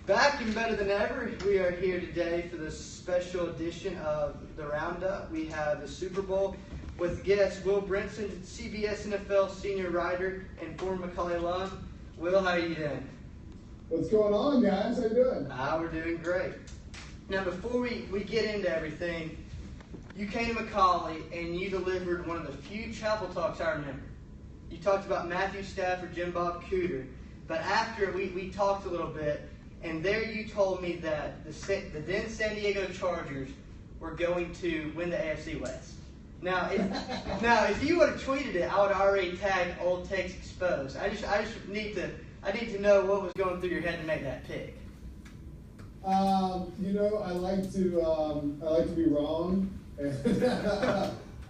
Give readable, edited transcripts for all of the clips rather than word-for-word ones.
Back and better than ever, we are here today for this special edition of the Roundup. We have the Super Bowl with guest Will Brinson, CBS NFL senior writer and former Macaulay alum. Will, how are you doing? What's going on, guys? How you doing? We're doing great. Now, before we get into everything, you came to Macaulay and you delivered one of the few chapel talks I remember. You talked about Matthew Stafford, Jim Bob Cooter, but after we talked a little bit, and there you told me that the then San Diego Chargers were going to win the AFC West. Now, if you would have tweeted it, I would have already tagged Old Takes Exposed. I just need to know what was going through your head to make that pick. I like to be wrong.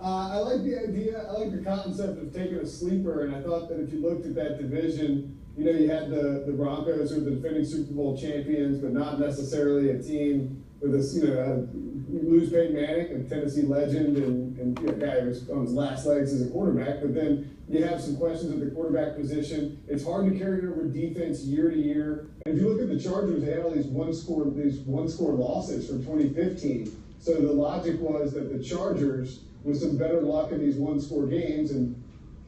I like the idea. I like the concept of taking a sleeper, and I thought that if you looked at that division, you had the Broncos, who are the defending Super Bowl champions, but not necessarily a team with you lose Peyton Manning, a Tennessee legend, and a guy who was on his last legs as a quarterback. But then you have some questions at the quarterback position. It's hard to carry over defense year to year. And if you look at the Chargers, they had all these one-score losses from 2015. So the logic was that the Chargers, with some better luck in these one-score games, and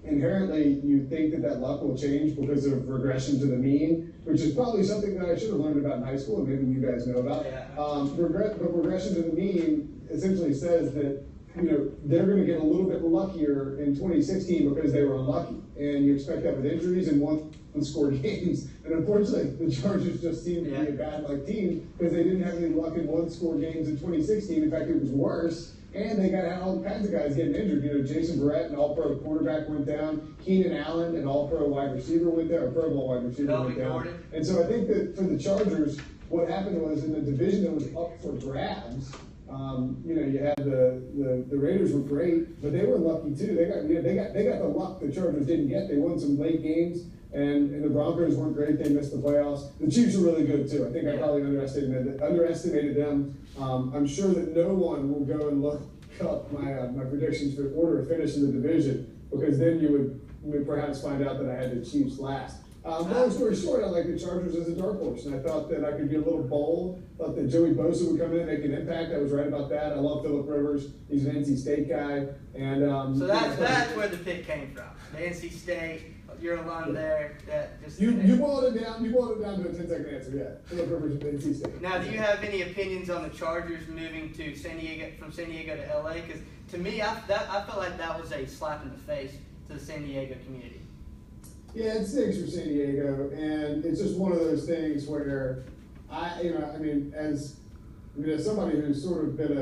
inherently you think that luck will change because of regression to the mean, which is probably something that I should have learned about in high school, and maybe you guys know about. But regression to the mean essentially says that they're going to get a little bit luckier in 2016 because they were unlucky, and you expect that with injuries and one-score games. And unfortunately, the Chargers just seemed to be a bad luck team because they didn't have any luck in one-score games in 2016. In fact, it was worse. And they got all kinds of guys getting injured. Jason Verrett, an all-pro quarterback, went down. Keenan Allen, an all-pro wide receiver, went down. A Pro Bowl wide receiver went down. And so I think that for the Chargers, what happened was in the division that was up for grabs, you had the Raiders were great, but they were lucky too. They got the luck the Chargers didn't get. They won some late games, and the Broncos weren't great. They missed the playoffs. The Chiefs are really good too. I think I probably underestimated them. I'm sure that no one will go and look up my predictions for order of finish in the division, because then you would perhaps find out that I had the Chiefs last. Long story short, I like the Chargers as a dark horse, and I thought that I could be a little bold. Thought that Joey Bosa would come in and make an impact. I was right about that. I love Phillip Rivers. He's an NC State guy, and so that's where the pick came from. The NC State. You're alone there. That just you boiled it down. You boiled it down to a 10-second answer. Yeah, Phillip Rivers of NC State. Now, do you have any opinions on the Chargers moving to San Diego from San Diego to LA? Because to me, I felt like that was a slap in the face to the San Diego community. Yeah, it stinks for San Diego, and it's just one of those things where as somebody who's sort of been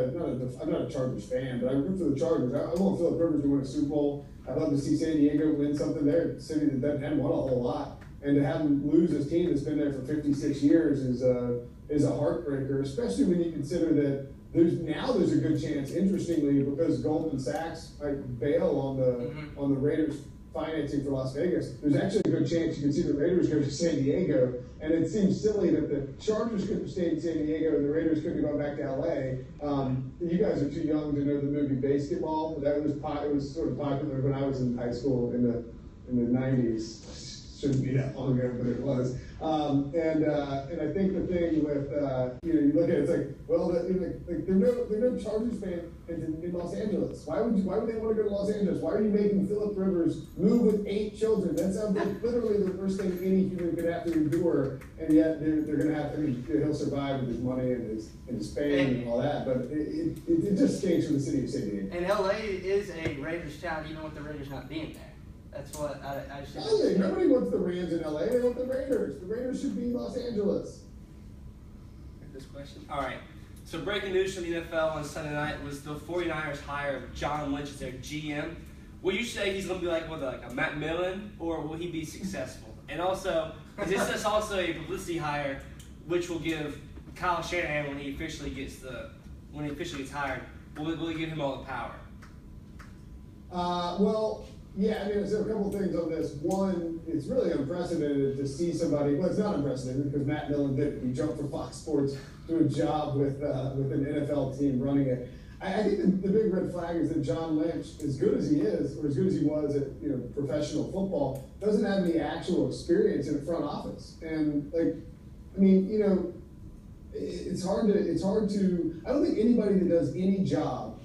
I'm not a Chargers fan, but I root for the Chargers. I want Phillip Rivers to win a Super Bowl. I'd love to see San Diego win something there. A city that hadn't won a whole lot, and to have them lose this team that's been there for 56 years is a heartbreaker, especially when you consider that there's a good chance, interestingly, because Goldman Sachs might bail on the Raiders financing for Las Vegas. There's actually a good chance you can see the Raiders go to San Diego, and it seems silly that the Chargers couldn't have stayed in San Diego and the Raiders couldn't have gone back to LA. You guys are too young to know the movie Basketball. It was sort of popular when I was in high school in the 90s. Shouldn't be that long ago, but it was. And I think the thing with you look at it, it's like, well, there are no Chargers fans in Los Angeles. Why would they want to go to Los Angeles? Why are you making Phillip Rivers move with 8 children? That sounds like literally the worst thing any human could have to endure, and yet they're going to have to. He'll survive with his money and his fame and all that, but it just stinks for the city of San Diego. And LA is a Raiders town, even with the Raiders not being there. That's what I just said. Nobody wants the Rams in LA. They want the Raiders. The Raiders should be in Los Angeles. This question. All right. So breaking news from the NFL on Sunday night was the 49ers hire of John Lynch as their GM. Will you say he's going to be like a Matt Millen, or will he be successful? And also, is this also a publicity hire, which will give Kyle Shanahan when he officially gets hired? Will he give him all the power? Yeah, there's a couple things on this. One, it's really unprecedented to see somebody. Well, it's not unprecedented because Matt Millen did it. He jumped for Fox Sports to a job with an NFL team running it. I think the big red flag is that John Lynch, as good as he is, or as good as he was at professional football, doesn't have any actual experience in the front office. And I mean, it's hard to, I don't think anybody that does any job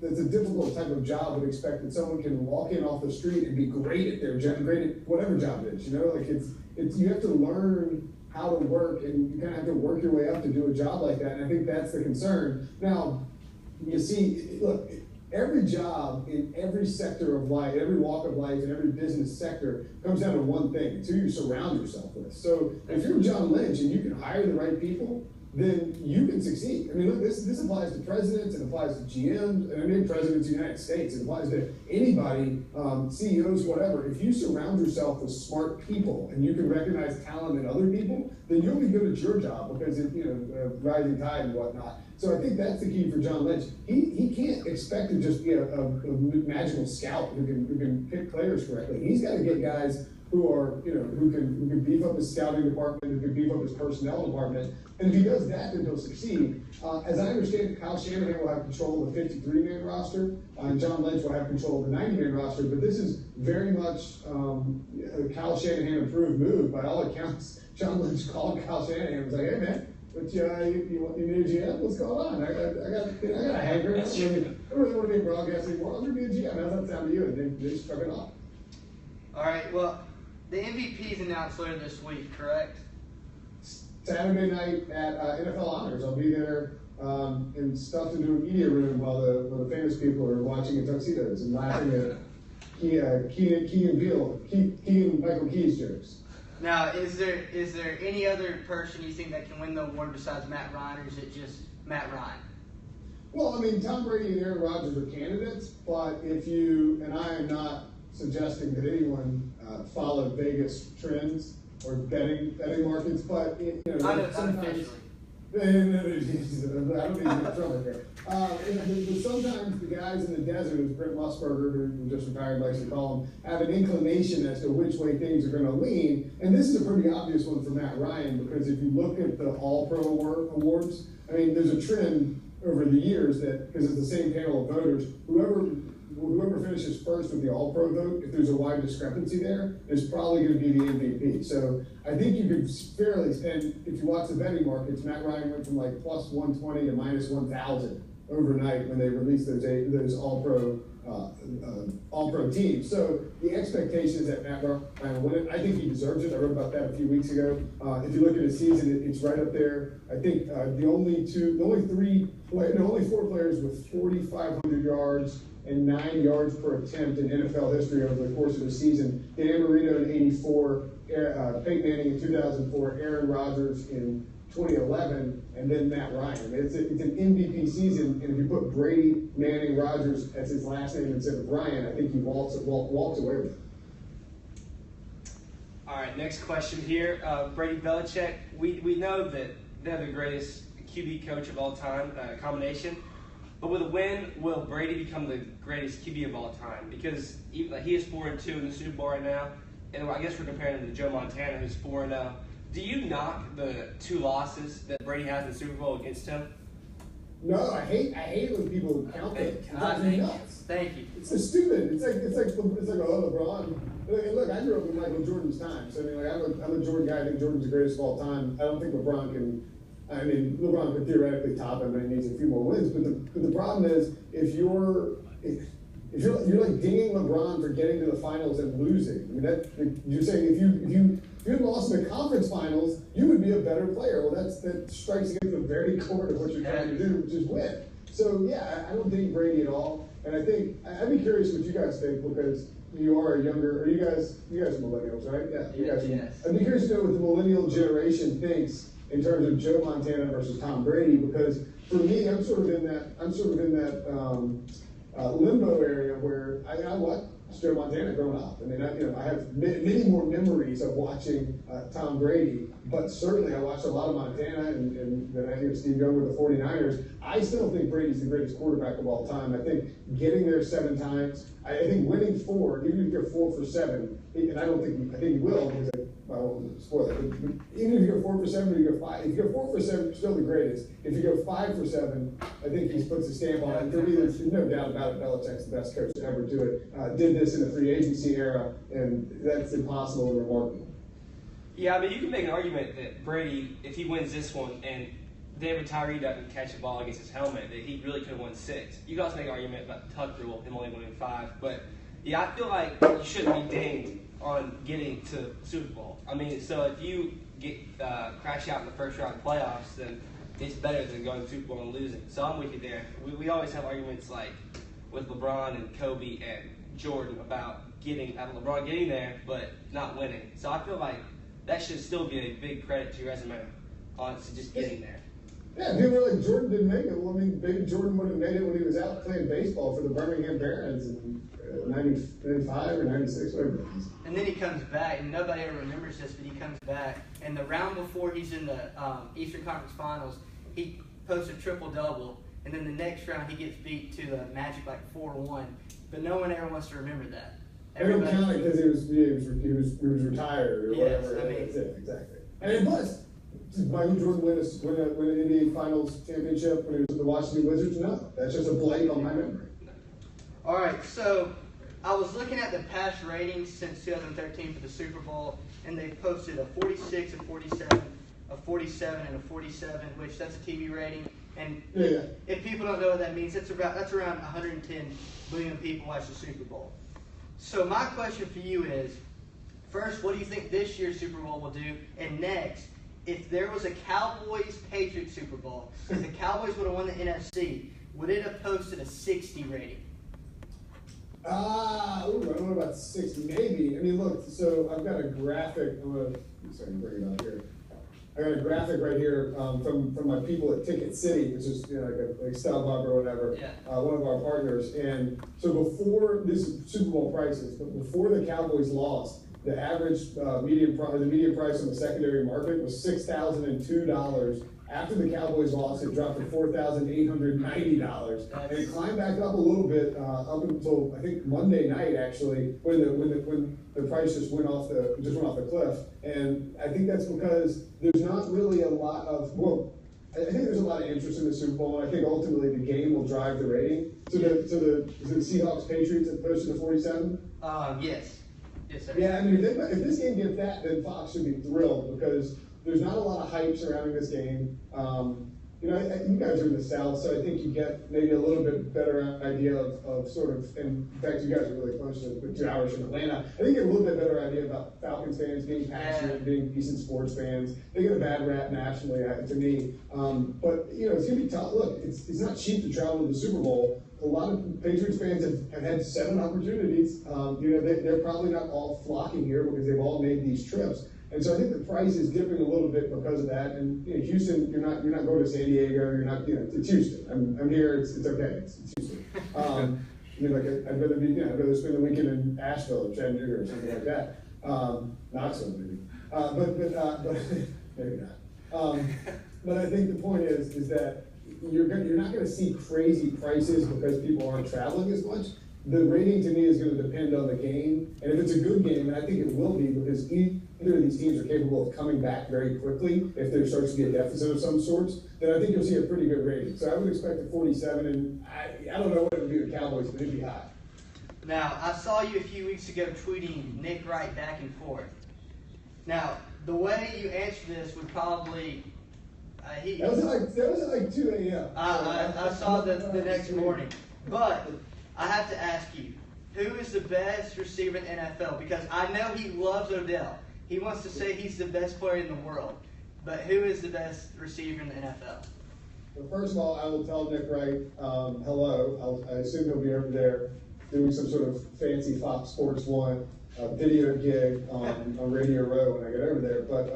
that's a difficult type of job would expect that someone can walk in off the street and be great at their job, great at whatever job it is, like it's you have to learn how to work, and you kind of have to work your way up to do a job like that, and I think that's the concern. Now, you see, look, every job in every sector of life, every walk of life, and every business sector comes down to one thing: it's who you surround yourself with. So if you're John Lynch and you can hire the right people, then you can succeed. I mean, look, this applies to presidents, it applies to GMs, and I mean presidents of the United States, it applies to anybody, CEOs, whatever. If you surround yourself with smart people and you can recognize talent in other people, then you'll be good at your job because it, rising tide and whatnot. So I think that's the key for John Lynch. He can't expect to just be a magical scout who can pick players correctly. He's got to get guys who are, who can beef up his scouting department, who can beef up his personnel department. And if he does that, then he'll succeed. As I understand it, Kyle Shanahan will have control of the 53-man roster, and John Lynch will have control of the 90-man roster. But this is very much a Kyle Shanahan approved move. By all accounts, John Lynch called Kyle Shanahan and was like, "Hey man, but you need a GM? What's going on? I got a hanker. I don't really want to be a broadcast anymore. I'm going to be a GM. How's that sound to you?" And they struck it off. All right. Well, the MVP is announced later this week, correct? Saturday night at NFL Honors. I'll be there and stuffed into a media room while the famous people are watching in tuxedos and laughing at Keegan Michael Key's jokes. Now, is there any other person you think that can win the award besides Matt Ryan, or is it just Matt Ryan? Well, I mean, Tom Brady and Aaron Rodgers are candidates, but and I am not suggesting that anyone follow Vegas trends or betting markets, but sometimes. I don't need to get in trouble here. But sometimes the guys in the desert, as Brent Musburger, who just retired, likes to call them, have an inclination as to which way things are going to lean. And this is a pretty obvious one for Matt Ryan, because if you look at the All-Pro awards, I mean, there's a trend over the years that, because it's the same panel of voters, whoever finishes first with the All-Pro vote, if there's a wide discrepancy there, is probably going to be the MVP. So I think you could fairly, and if you watch the betting markets, Matt Ryan went from like plus 120 to minus 1,000 overnight when they released those All-Pro teams. So the expectation is that Matt Ryan will win it. I think he deserves it. I wrote about that a few weeks ago. If you look at his season, it's right up there. I think the only four players with 4,500 yards and 9 yards per attempt in NFL history over the course of the season: Dan Marino in '84, Peyton Manning in 2004, Aaron Rodgers in 2011, and then Matt Ryan. It's an MVP season, and if you put Brady, Manning, Rodgers as his last name instead of Ryan, I think he walks away with it. All right, next question here. Brady Belichick, we know that they're the greatest QB coach of all time, combination. But with a win, will Brady become the greatest QB of all time? Because he is 4-2 in the Super Bowl right now, and I guess we're comparing him to Joe Montana, who's 4-0. Do you knock the 2 losses that Brady has in the Super Bowl against him? No, I hate when people count it. Thank you. It's so stupid. It's like LeBron. And look, I grew up in Michael Jordan's time, so I mean, I'm a Jordan guy. I think Jordan's the greatest of all time. I don't think LeBron can. I mean, LeBron could theoretically top him, and he needs a few more wins. But the problem is, if you're like dinging LeBron for getting to the finals and losing. I mean, you're saying if you had lost in the conference finals, you would be a better player. Well, that strikes against the very core of what you're trying to do, which is win. So yeah, I don't ding Brady at all. And I think I'd be curious what you guys think, because you are younger. Are you guys are millennials, right? Yeah, you guys. Yes. I'd be curious to know what the millennial generation thinks in terms of Joe Montana versus Tom Brady, because for me, I'm sort of in that limbo area where I watched Joe Montana growing up. I mean, I have many more memories of watching Tom Brady, but certainly I watched a lot of Montana, and then I hear Steve Young with the 49ers. I still think Brady's the greatest quarterback of all time. I think getting there 7 times, I think winning 4, even if you're 4 for 7, and I think he will, because I won't spoil it. But even if you go 4 for 7, or you go 5, if you go 4 for 7, you're still the greatest. If you go 5 for 7, I think he puts a stamp on it. And for me, there's no doubt about it. Belichick's the best coach to ever do it. Did this in the free agency era, and that's impossible and remarkable. Yeah, I mean, you can make an argument that Brady, if he wins this one and David Tyree doesn't catch the ball against his helmet, that he really could have won 6. You can also make an argument about the Tuck rule, him only winning 5. But, yeah, I feel like you shouldn't be dinged on getting to the Super Bowl. I mean, so if you get crash out in the first round of playoffs, then it's better than going to the Super Bowl and losing. So I'm with you there. We always have arguments like with LeBron and Kobe and Jordan about LeBron getting there but not winning. So I feel like that should still be a big credit to your resume on to just getting there. Yeah, people like Jordan didn't make it. Well, I mean, maybe Jordan would have made it when he was out playing baseball for the Birmingham Barons in 95 or 96, whatever it is. And then he comes back, and nobody ever remembers this, but he comes back, and the round before he's in the Eastern Conference Finals, he posts a triple-double, and then the next round he gets beat to the Magic like 4-1, but no one ever wants to remember that. They don't count it because he was retired or yes, whatever. I mean, exactly. And it was. Did Michael Jordan win an NBA Finals championship when he was with the Washington Wizards? No. That's just a blank on my memory. All right, so I was looking at the past ratings since 2013 for the Super Bowl, and they posted a 46, a 47, a 47, and a 47, which that's a TV rating. And if people don't know what that means, that's around 110 million people watch the Super Bowl. So my question for you is, first, what do you think this year's Super Bowl will do? And next, if there was a Cowboys-Patriots Super Bowl, if the Cowboys would have won the NFC, would it have posted a 60 rating? I don't know about 60, maybe. I mean, look, so I've got a graphic. I'm going to bring it up here. I got a graphic right here from my people at Ticket City, which is like StyleBob or whatever, one of our partners. And so before this Super Bowl prices, but before the Cowboys lost, the average median price on the secondary market was $6,002. After the Cowboys lost, it dropped to $4,890, and it climbed back up a little bit up until I think Monday night actually, when the price just went off the cliff. And I think that's because there's not really a lot of I think there's a lot of interest in the Super Bowl, and I think ultimately the game will drive the rating. To the Seahawks Patriots that posted the 47. Yes. Yes, sir. Yeah, I mean, if this game gets that, then Fox should be thrilled because there's not a lot of hype surrounding this game. You guys are in the South, so I think you get maybe a little bit better idea of sort of, and in fact, you guys are really close to 2 hours from Atlanta. I think you get a little bit better idea about Falcons fans being passionate, being decent sports fans. They get a bad rap nationally, to me. But, it's going to be tough. Look, it's not cheap to travel to the Super Bowl. A lot of Patriots fans have had 7 opportunities. They're probably not all flocking here because they've all made these trips. And so I think the price is dipping a little bit because of that. And Houston, you're not going to San Diego. You're not, it's Houston. I'm here. It's okay. It's Houston. I'd rather spend the weekend in Asheville or Chattanooga or something like that. Not so maybe. But maybe not. But I think the point is that you're not going to see crazy prices because people aren't traveling as much. The rating to me is going to depend on the game, and if it's a good game, and I think it will be because either of these teams are capable of coming back very quickly if there starts to be a deficit of some sorts, then I think you'll see a pretty good rating. So I would expect a 47, and I don't know what it would be with Cowboys, but it'd be high. Now, I saw you a few weeks ago tweeting Nick Wright back and forth. Now, the way you answer this would probably... that was at like 2 a.m. I saw the next morning. But I have to ask you, who is the best receiver in the NFL? Because I know he loves Odell. He wants to say he's the best player in the world. But who is the best receiver in the NFL? Well, first of all, I will tell Nick Wright hello. I assume he'll be over there doing some sort of fancy Fox Sports 1 video gig on Radio Row when I get over there. But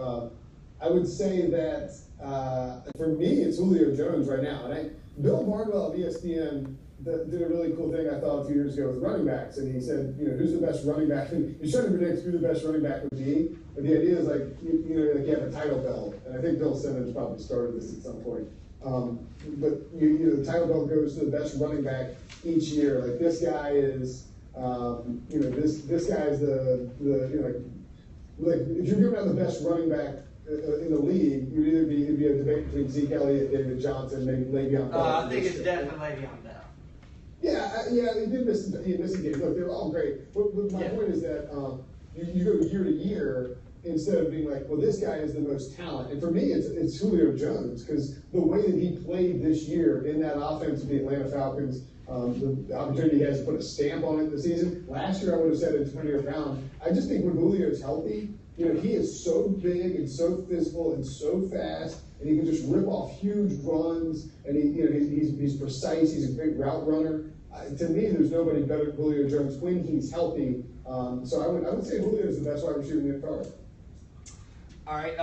I would say that for me, it's Julio Jones right now. And Bill Barnwell of ESPN did a really cool thing I thought a few years ago with running backs, and he said, who's the best running back? And he's trying to predict who the best running back would be. But the idea is like you have a title belt, and I think Bill Simmons probably started this at some point. But the title belt goes to the best running back each year. Like this guy is, this guy is like if you're giving out the best running back in the league, it'd be a debate between Zeke Elliott, David Johnson, maybe Le'Veon Bell. I think it's definitely Le'Veon Bell. Yeah, he did miss a game. Look, they're all great. But my point is that you go year to year, instead of being like, well, this guy is the most talent. And for me, it's Julio Jones, because the way that he played this year in that offense with the Atlanta Falcons, the opportunity he has to put a stamp on it this season. Last year, I would have said Antonio Brown. I just think when Julio is healthy, he is so big and so physical and so fast, and he can just rip off huge runs, and he's precise. He's a great route runner. To me, there's nobody better than Julio Jones when he's healthy. So I would say Julio is the best wide receiver in the NFL. All right,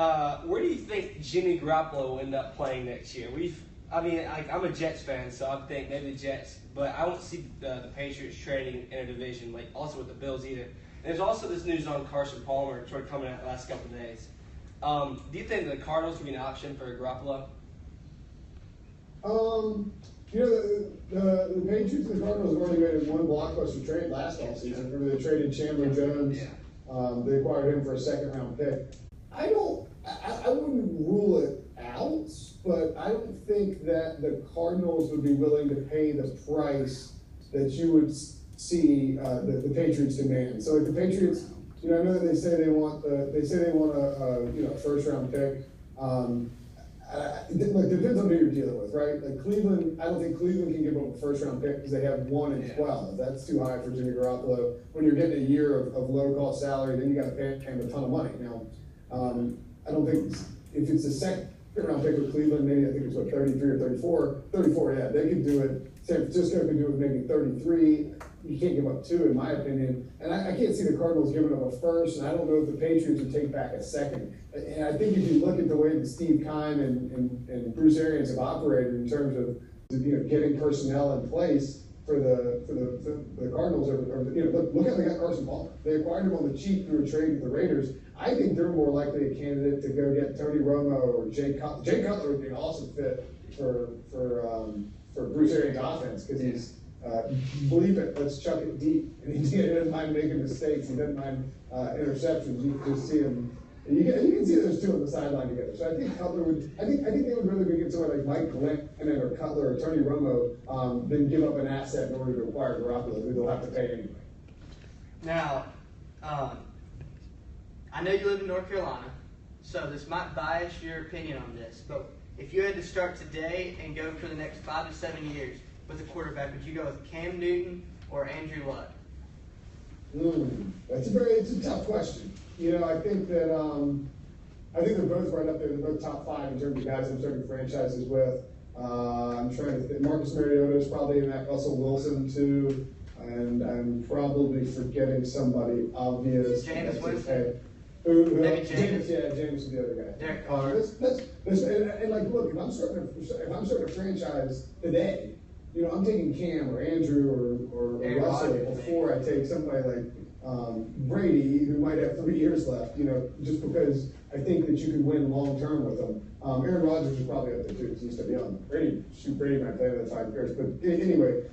where do you think Jimmy Garoppolo will end up playing next year? I'm a Jets fan, so I think maybe the Jets, but I don't see the Patriots trading in a division, like also with the Bills either. And there's also this news on Carson Palmer sort of coming out the last couple of days. Do you think the Cardinals will be an option for Garoppolo? The Patriots and the Cardinals have only made one blockbuster trade last offseason. Remember, they traded Chandler Jones. Yeah. They acquired him for a second-round pick. I wouldn't rule it out, but I don't think that the Cardinals would be willing to pay the price that you would see the Patriots demand. So, like the Patriots, I know that they say they want a first-round pick. It depends on who you're dealing with, right? Like Cleveland, I don't think Cleveland can give up a first-round pick because they have 1 and 12. That's too high for Jimmy Garoppolo. When you're getting a year of low-cost salary, then you got to pay him a ton of money. Now, I don't think if it's a second-round pick with Cleveland, maybe I think it's 33 or 34. 34, yeah, they could do it. San Francisco could do it with maybe 33. You can't give up 2, in my opinion. And I can't see the Cardinals giving up a first, and I don't know if the Patriots would take back a second. And I think if you look at the way that Steve Keim and Bruce Arians have operated in terms of getting personnel in place for the Cardinals, look how they got Carson Palmer. They acquired him on the cheap through a trade with the Raiders. I think they're more likely a candidate to go get Tony Romo or Jay Cutler. Jay Cutler would be an awesome fit for Bruce Arians' offense because he's believe it, let's chuck it deep. And he doesn't mind making mistakes. He doesn't mind interceptions. You can just see him. You can see those two on the sideline together. So I think Cutler would. I think they would rather get somebody like Mike Glennon or Cutler or Tony Romo than give up an asset in order to acquire Garoppolo, who they'll have to pay anyway. Now, I know you live in North Carolina, so this might bias your opinion on this, but if you had to start today and go for the next 5 to 7 years with a quarterback, would you go with Cam Newton or Andrew Luck? It's a tough question. I think that they're both right up there. They're both top 5 in terms of guys I'm starting franchises with. I'm trying to think. Marcus Mariota is probably in that. Russell Wilson too, and I'm probably forgetting somebody obvious. James Winston. Maybe James. Yeah, James is the other guy. Derek Carr. And look, if I'm starting a franchise today, I'm taking Cam or Andrew or Russell before I take somebody like Brady, who might have 3 years left, just because I think that you can win long term with them. Aaron Rodgers is probably up there too, because he's still young. Brady might play another 5 years. But anyway,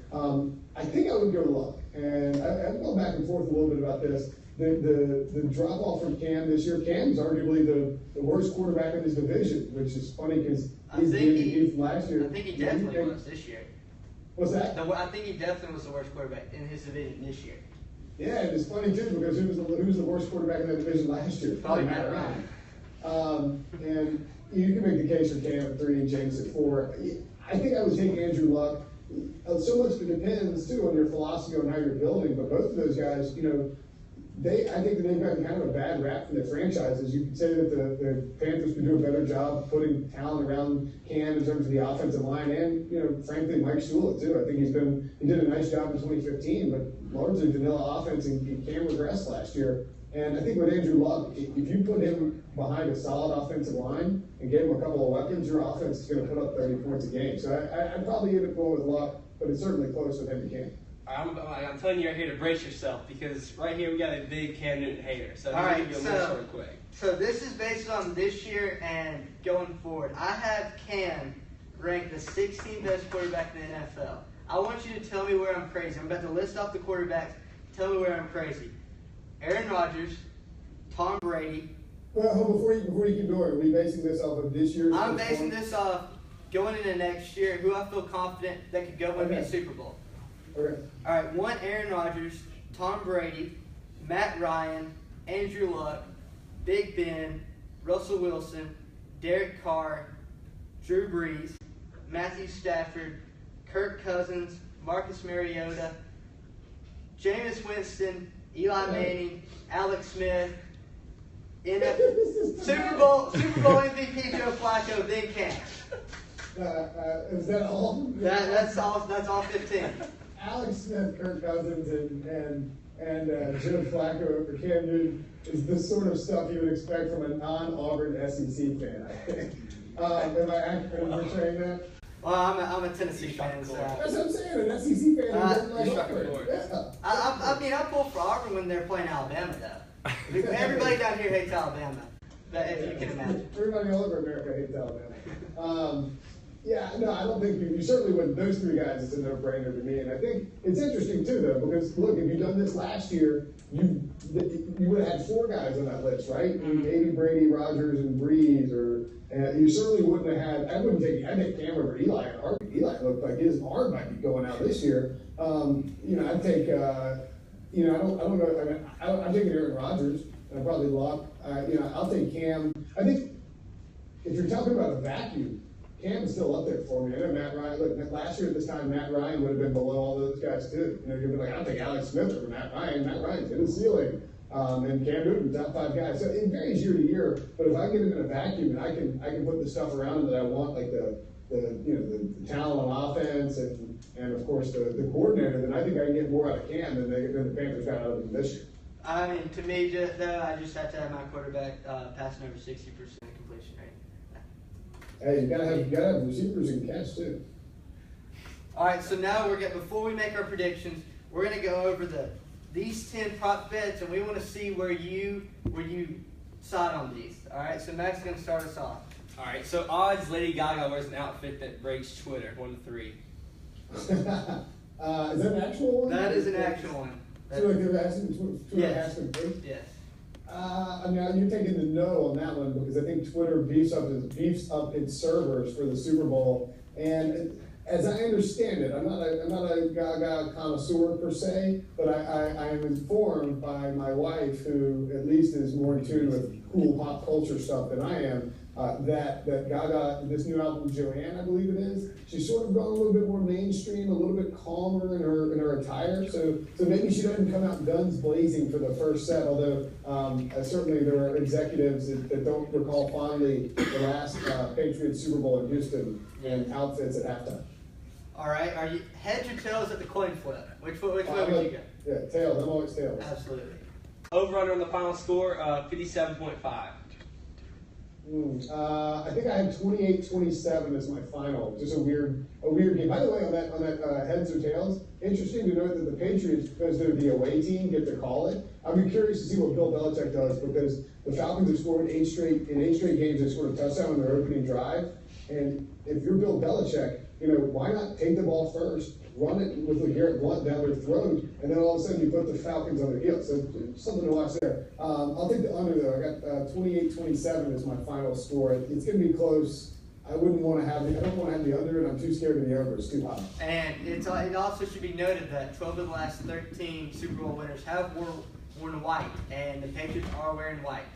I think I would go Luck. And I've gone back and forth a little bit about this. The drop off from Cam this year, Cam's arguably the worst quarterback in his division, which is funny because he's the MVP from last year. I think he definitely was this year. What's that? I think he definitely was the worst quarterback in his division this year. Yeah, and it's funny too because who was the worst quarterback in that division last year? Probably Matt Ryan. And you can make the case for Cam at 3 and James at 4. I think I would take Andrew Luck. So much depends too on your philosophy on how you're building, but both of those guys, I think that they've gotten kind of a bad rap from their franchises. You could say that the Panthers could do a better job putting talent around Cam in terms of the offensive line, and frankly, Mike Shula too. I think he did a nice job in 2015, but largely vanilla offense, and Cam regressed last year. And I think with Andrew Luck, if you put him behind a solid offensive line and gave him a couple of weapons, your offense is going to put up 30 points a game. So I'd probably end up going with Luck, but it's certainly close with him and Cam. I'm telling you right here to brace yourself, because right here we got a big Cam Newton hater. So all right, real quick. So this is based on this year and going forward. I have Cam ranked the 16th best quarterback in the NFL. I want you to tell me where I'm crazy. I'm about to list off the quarterbacks. Tell me where I'm crazy. Aaron Rodgers, Tom Brady. Well, before you keep going, are we basing this off of this year's? I'm basing this off going into next year, who I feel confident that could go win me a Super Bowl. Okay. All right, 1, Aaron Rodgers, Tom Brady, Matt Ryan, Andrew Luck, Big Ben, Russell Wilson, Derek Carr, Drew Brees, Matthew Stafford, Kirk Cousins, Marcus Mariota, Jameis Winston, Eli Manning, Alex Smith, Super Bowl MVP Joe Flacco, then Cam. Is that all? That's all 15. Alex Smith, Kirk Cousins, and Joe Flacco for Cam Newton is the sort of stuff you would expect from a non-Auburn SEC fan, I think. Am I accurate in portraying that? Well, I'm a Tennessee fan, so. That's what I'm saying, an SEC fan doesn't like Auburn. Yeah. I pull for Auburn when they're playing Alabama, though. Everybody down here hates Alabama, if you can imagine. Everybody all over America hates Alabama. Yeah, no, I don't think you certainly wouldn't. Those three guys, it's a no-brainer to me. And I think it's interesting, too, though, because, look, if you'd done this last year, you would have had 4 guys on that list, right? Maybe Brady, Rodgers, and Breeze, you certainly wouldn't have had, I'd take Cam over Eli. Eli looked like his arm might be going out this year. I'd take, I don't know, I mean, I'm taking Aaron Rodgers, and probably Luck. I'll take Cam. I think if you're talking about a vacuum, Cam is still up there for me. I know Matt Ryan. Look, last year at this time, Matt Ryan would have been below all those guys too. You'd be like, I'll take Alex Smith over Matt Ryan. Matt Ryan's in the ceiling, and Cam Newton, top 5 guys. So it varies year to year. But if I get him in a vacuum and I can put the stuff around him that I want, like the talent on offense and of course the coordinator, then I think I can get more out of Cam than the Panthers got out of him this year. I mean, to me, though, I just have to have my quarterback passing over 60% completion rate. Hey, you gotta have receivers and catch too. All right, so now before we make our predictions, we're gonna go over these 10 prop bets, and we want to see where you side on these. All right, so Max is gonna start us off. All right, so odds Lady Gaga wears an outfit that breaks Twitter, 1 to 3. Is that an actual one? That is an actual one. So like they're asking Twitter asking first? Yes. I mean, you're taking the no on that one because I think Twitter beefs up its servers for the Super Bowl. And as I understand it, I'm not a Gaga connoisseur per se, but I am informed by my wife, who at least is more in tune with cool pop culture stuff than I am, that Gaga, this new album, Joanne, I believe it is, she's sort of gone a little bit more mainstream, a little bit calmer in her attire. So maybe she doesn't come out guns blazing for the first set, although certainly there are executives that don't recall fondly the last Patriots Super Bowl in Houston and outfits at halftime. All right, are you heads or tails at the coin flip? Which way would you go? Yeah, tails. I'm always tails. Absolutely. Over-under on the final score, 57.5. I think I had 28-27 as my final. Just a weird game. By the way, on that heads or tails, interesting to note that the Patriots, because they're the away team, get to call it. I'd be curious to see what Bill Belichick does, because the Falcons have scored 8 straight games. They scored a touchdown on their opening drive, and if you're Bill Belichick, why not take the ball first, run it with LeGarrette Blount down their throat, and then all of a sudden you put the Falcons on their heels. So something to watch there. I'll take the under though. I got 28-27 as my final score. It's going to be close. I don't want to have the under, and I'm too scared of the over. It's too hot. And it also should be noted that 12 of the last 13 Super Bowl winners have worn white, and the Patriots are wearing white.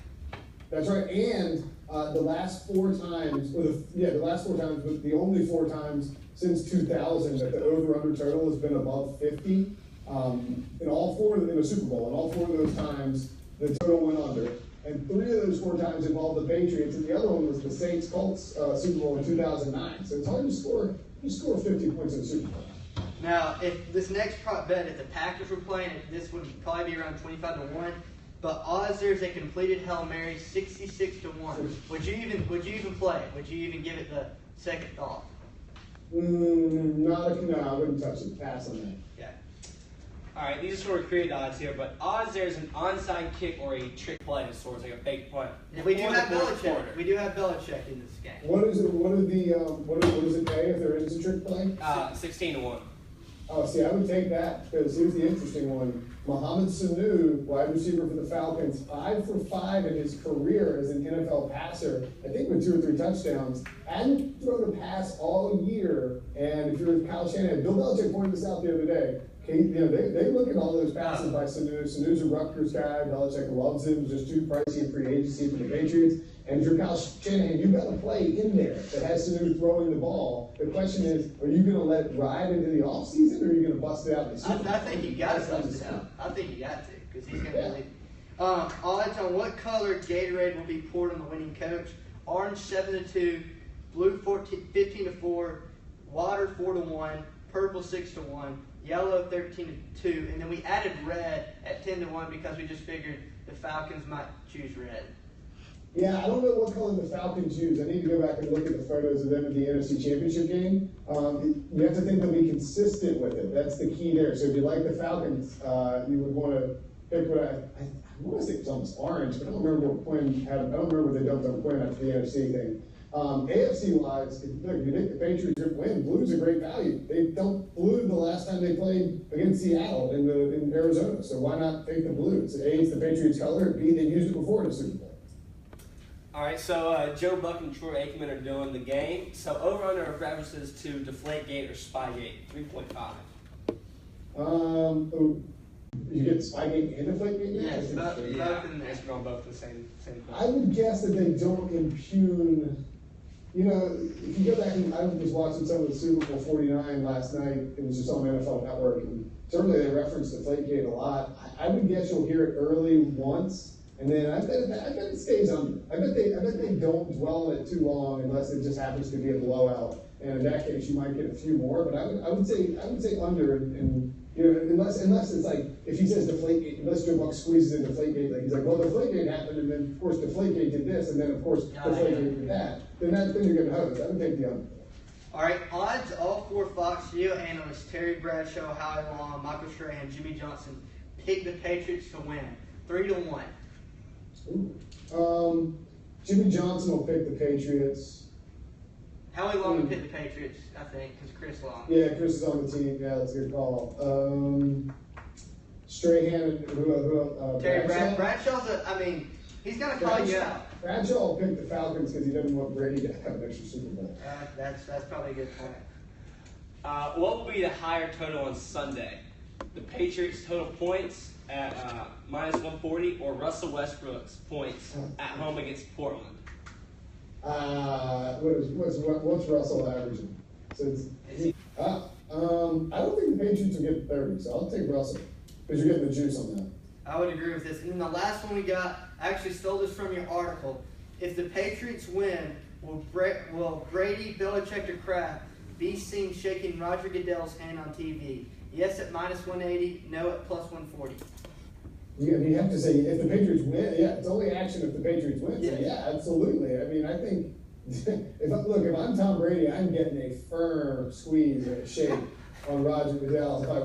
That's right, and the last 4 times, but the only 4 times since 2000 that the over-under total has been above 50. In all 4 in the Super Bowl, and all 4 of those times the total went under, and 3 of those 4 times involved the Patriots, and the other one was the Saints-Colts Super Bowl in 2009. So it's hard to score 50 points in the Super Bowl. Now, if this next prop bet, if the Packers were playing, this would probably be around 25-1. But odds there's a completed Hail Mary 66-1. Would you even play it? Would you even give it the second thought? No, I wouldn't touch it. Pass on that. Yeah. All right, these are sort of created odds here, but odds there's an onside kick or a trick play of sorts, like a fake play. We do have Belichick. We do have Belichick in this game. What does it pay if there is a trick play? 16-1. Oh, see, I would take that, because here's the interesting one. Mohamed Sanu, wide receiver for the Falcons, 5 for 5 in his career as an NFL passer, I think with 2 or 3 touchdowns. Hadn't thrown a pass all year, and if you're Kyle Shanahan, Bill Belichick pointed this out the other day, They look at all those passes by Sanu. Sanu's a Rutgers guy. Belichick loves him. Just too pricey in free agency for the Patriots. And if you're Kyle Shanahan, you've got a play in there that has Sanu throwing the ball. The question is, are you going to let it ride into the offseason, or are you going to bust it out in the Super Bowl? I think you got to bust it out. I think you got to, because he's going to lead. Odds on what color Gatorade will be poured on the winning coach: orange 7-2, blue 15-4, water 4-1, purple 6-1, yellow 13-2, and then we added red at 10-1 because we just figured the Falcons might choose red. Yeah, I don't know what color the Falcons use. I need to go back and look at the photos of them at the NFC Championship game. You have to think they'll be consistent with it. That's the key there. So if you like the Falcons, you would want to pick what I want to say it was almost orange, but I don't remember what Quinn had. I don't remember what they dumped on Quinn after the NFC thing. AFC-wise, if you think the Patriots win, blue's a great value. They dumped blue the last time they played against Seattle in Arizona, so why not take the blues? A, it's the Patriots' color. B, they used it before in the Super Bowl. All right, so Joe Buck and Troy Aikman are doing the game. So over-under references to Deflategate or Spygate, 3.5. You get Spygate and Deflategate? Yes, both in there. We're going both the same thing. I would guess that they don't impugn. If you go back and I was watching some of the Super Bowl 49 last night, it was just on NFL Network, and certainly they referenced Deflategate a lot. I would guess you'll hear it early once, and then I bet it stays under. I bet they don't dwell on it too long unless it just happens to be a blowout. And in that case, you might get a few more. But I would say under, and unless it's like if he says Deflategate, unless Joe Buck squeezes in Deflategate, like he's like, well, Deflategate happened, and then of course Deflategate did this, and then of course Deflategate did that. Then you're gonna host. I would take the under. All right, odds. All four Fox Geo analysts: Terry Bradshaw, Howie Long, Michael Strahan, Jimmy Johnson, pick the Patriots to win, 3-1. Jimmy Johnson will pick the Patriots. Howie Long would pick the Patriots, I think, because Chris Long. Yeah, Chris is on the team. Yeah, that's a good call. Strahan, who Terry Bradshaw? Bradshaw's he's going to call you out. Bradshaw will pick the Falcons because he doesn't want Brady to have an extra Super Bowl. That's probably a good point. What will be the higher total on Sunday? The Patriots' total points at -140 or Russell Westbrook's points at home against Portland? What's Russell averaging? I don't think the Patriots will get 30, so I'll take Russell because you're getting the juice on that. I would agree with this. And then the last one we got, I actually stole this from your article. If the Patriots win, will Brady, Belichick, or Kraft be seen shaking Roger Goodell's hand on TV? Yes at -180, no at +140. You have to say, if the Patriots win, yeah, it's only action if the Patriots win. So yeah, absolutely. I think, if I'm Tom Brady, I'm getting a firm squeeze and a shake on Roger Goodell if I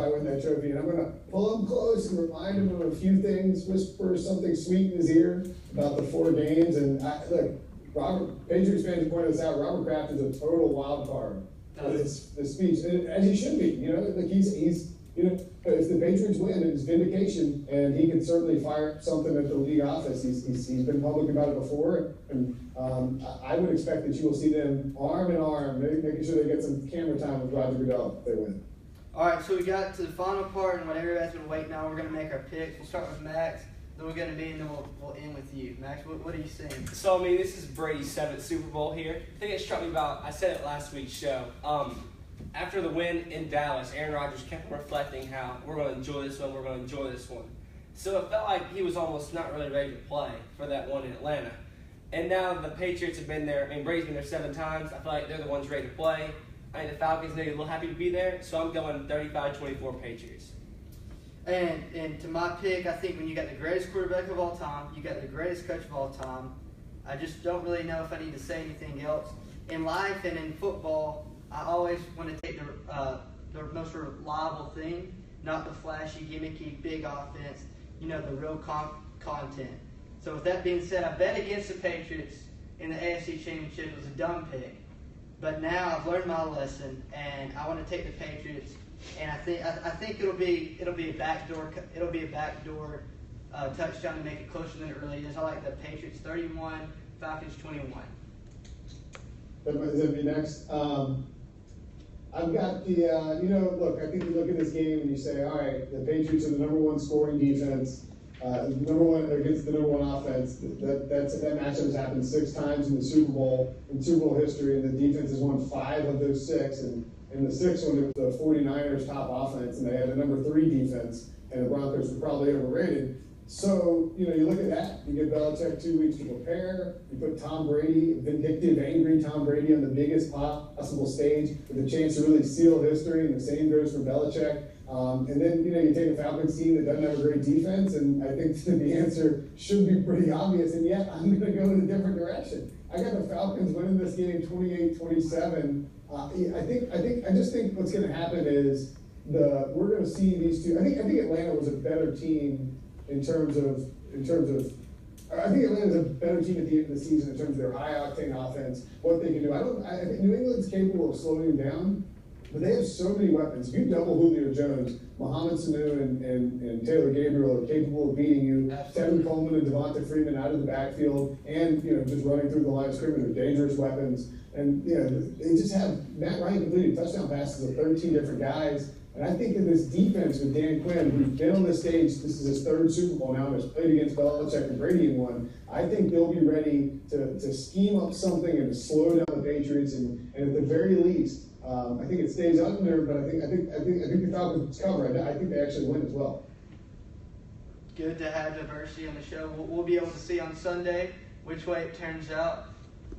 win that trophy. And I'm going to pull him close and remind him of a few things, whisper something sweet in his ear about the 4 games. And Patriots fans have pointed this out, Robert Kraft is a total wild card for this speech, as he should be. If the Patriots win, it's vindication, and he can certainly fire something at the league office. He's been public about it before, and I would expect that you will see them arm in arm, making sure they get some camera time with Roger Goodell if they win. All right, so we got to the final part, and what everybody's been waiting on. We're going to make our picks. We'll start with Max, then we're going to and then we'll end with you. Max, what are you saying? So, this is Brady's 7th Super Bowl here. I think it struck me I said it last week's show. After the win in Dallas, Aaron Rodgers kept reflecting how we're going to enjoy this one. So it felt like he was almost not really ready to play for that one in Atlanta. And now the Patriots have been there. Brady's been there 7 times. I feel like they're the ones ready to play. The Falcons, they're a little happy to be there. So I'm going 35-24 Patriots. And to my pick, I think when you got the greatest quarterback of all time, you got the greatest coach of all time, I just don't really know if I need to say anything else. In life and in football, I always want to take the most reliable thing, not the flashy, gimmicky, big offense, the real content. So with that being said, I bet against the Patriots in the AFC Championship. It was a dumb pick. But now I've learned my lesson, and I want to take the Patriots. And I think it'll be a backdoor touchdown to make it closer than it really is. I like the Patriots 31, Falcons 21. Is that me next? I've got the, look, I think you look at this game and you say, all right, the Patriots are the number one scoring defense, number one against the number one offense. That matchup has happened 6 times in the Super Bowl, in Super Bowl history, and the defense has won 5 of those 6. And in the 6th one, it was the 49ers' top offense, and they had a number 3 defense, and the Broncos were probably overrated. So, you look at that, you give Belichick 2 weeks to prepare, you put Tom Brady, vindictive, angry Tom Brady on the biggest possible stage with a chance to really seal history, and the same goes for Belichick. And then, you take a Falcons team that doesn't have a great defense, and I think the answer should be pretty obvious, and yet I'm going to go in a different direction. I got the Falcons winning this game 28-27. I just think what's going to happen is we're going to see these two. I think Atlanta was a better team in terms of. I think Atlanta's a better team at the end of the season in terms of their high octane offense, what they can do. I think New England's capable of slowing them down, but they have so many weapons. If you double Julio Jones, Mohamed Sanu and Taylor Gabriel are capable of beating you. Tevin Coleman and Devonta Freeman out of the backfield, and just running through the line of scrimmage are dangerous weapons. And they just have Matt Ryan completed touchdown passes of 13 different guys. And I think in this defense with Dan Quinn, who's been on the stage, this is his 3rd Super Bowl now, and has played against Belichick and Brady in one. I think they'll be ready to scheme up something and to slow down the Patriots, and at the very least, I think it stays under, but I think the Falcons cover. I think they actually win as well. Good to have diversity on the show. We'll be able to see on Sunday which way it turns out.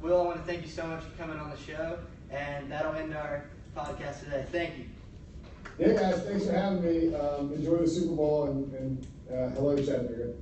Will, I want to thank you so much for coming on the show, and that'll end our podcast today. Thank you. Yeah, guys, thanks for having me. Enjoy the Super Bowl, and hello, Chattanooga.